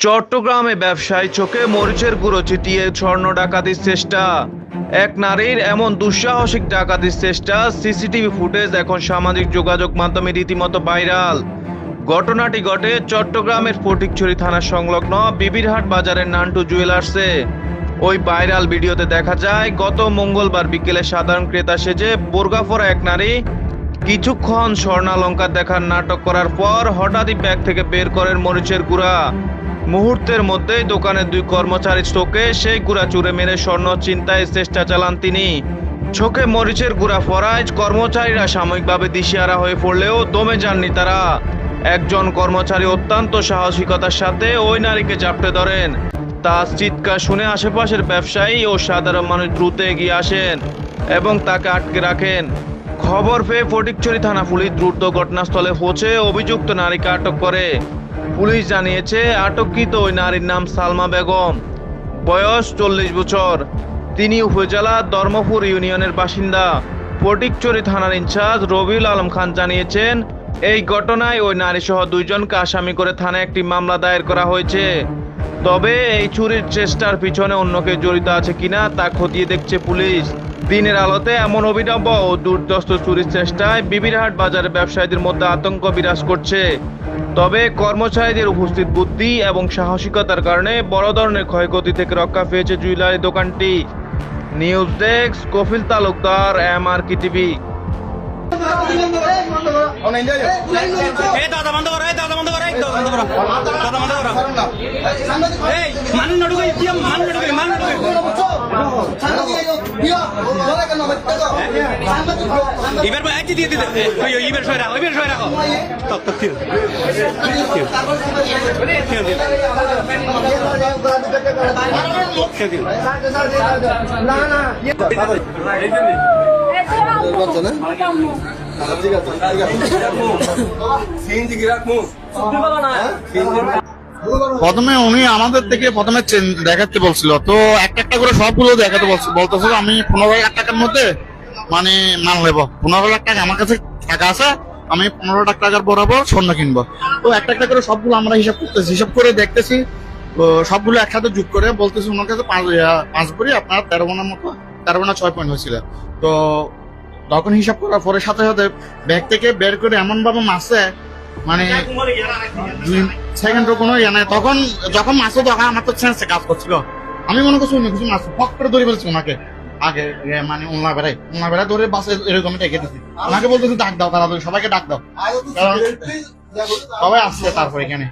চট্টগ্রামে ব্যবসায়ী চোখে মরিচের গুঁড়ো ছিটিয়ে স্বর্ণ ডাকাতির চেষ্টা। এক নারীর এমন দুঃসাহসিক ডাকাতির চেষ্টা সিসিটিভি ফুটেজ এখন সামাজিক যোগাযোগ মাধ্যমে রীতিমতো ভাইরাল। ঘটনাটি ঘটে চট্টগ্রামের ফটিকছড়ি থানা সংলগ্ন বিবিরহাট বাজারের নান্টু জুয়েলার্সে। ওই ভাইরাল ভিডিওতে দেখা যায় গত মঙ্গলবার বিকেলে সাধারণ ক্রেতা সেজে বোরকা পরা এক নারী কিছুক্ষণ স্বর্ণালংকার দেখার নাটক করার পর হঠাৎই ব্যাগ থেকে বের করেন মরিচের গুঁড়া। মুহূর্তের মধ্যেই দোকানের দুই কর্মচারীর চোখে সেই গুঁড়া চুরে মেরে স্বর্ণ ছিনতাইয়ের চেষ্টা চালান তিনি। চোখে মরিচের গুঁড়া পরায় কর্মচারীরা সাময়িকভাবে দিশেহারা হয়ে পড়লেও দমে যাননি তারা। একজন কর্মচারী অত্যন্ত সাহসিকতার সাথে ওই নারীকে জাপটে ধরেন। তার চিৎকার শুনে আশেপাশের ব্যবসায়ী ও সাধারণ মানুষ দ্রুত এগিয়ে আসেন এবং তাকে আটকে রাখেন। খবর পেয়ে ফটিকছড়ি থানা পুলিশ দ্রুত ঘটনাস্থলে পৌঁছে অভিযুক্ত নারীকে আটক করে। পুলিশ জানিয়েছে আটককৃত ওই নারীর নাম সালমা বেগম, বয়স 40 বছর। তিনি উপজেলা ধর্মপুর ইউনিয়নের বাসিন্দা। ফটিকছড়ি থানার ইনচার্জ রবিউল আলম খান জানিয়েছেন এই ঘটনায় ওই নারী সহ দুইজনকে আসামি করে থানায় একটি মামলা দায়ের করা হয়েছে। তবে এই চুরির চেষ্টার পিছনে অন্য কেউ জড়িত আছে কিনা তা খতিয়ে দেখছে পুলিশ। দিনের আলোতে এমন অভিনব ও দুর্ধর্ষ চুরির চেষ্টায় বিবিরহাট বাজারের ব্যবসায়ীদের মধ্যে আতঙ্ক বিরাজ করছে। তবে কর্মচারীদের উপস্থিত বুদ্ধি এবং সাহসিকতার কারণে বড় ধরনের ক্ষয়ক্ষতি থেকে রক্ষা পেয়েছে জুয়েলারি দোকানটি। News desk Kafil Talukdar, MRK TV. প্রথমে উনি আমাদের থেকে প্রথমে দেখাতে বলছিল, তো একটা একটা করে সবগুলো দেখাতে বলতেছিল আমি 15 লাখ টাকার মধ্যে মানে মাল নেবো। 15 লাখ টাকা আমার কাছে টাকা আছে, আমি 15 লাখ টাকার বরাবর স্বর্ণ কিনবো। তো একটা একটা করে সবগুলো আমরা হিসাব করতেছি, হিসাব করে দেখতেছি সবগুলো একসাথে যোগ করে বলতেছি ওনার কাছে 5 ভরি আপনার 13 মনের মতো 13 না 6 পয়েন্ট হয়েছিল। তো তখন হিসাব করার পরে সাথে সাথে ব্যাগ থেকে বের করে এমন ভাবে মাসে মানে 2 সেকেন্ডের কোনো ইয়ে নাই। তখন যখন মাসে তখন আমার তো সেন্সে কাজ করছিল, আমি মনে করছি অন্য কিছু মাছ ফক করে ধরে ফেলছি ওনাকে। আগে মানে ওনা বেড়ায় ধরে বাসে এরকম রেখে দিচ্ছি। ওনাকে বলতেছি ডাক দাও, তাড়াতাড়ি সবাইকে ডাক দাও, কারণ সবাই আসছে তারপর এখানে।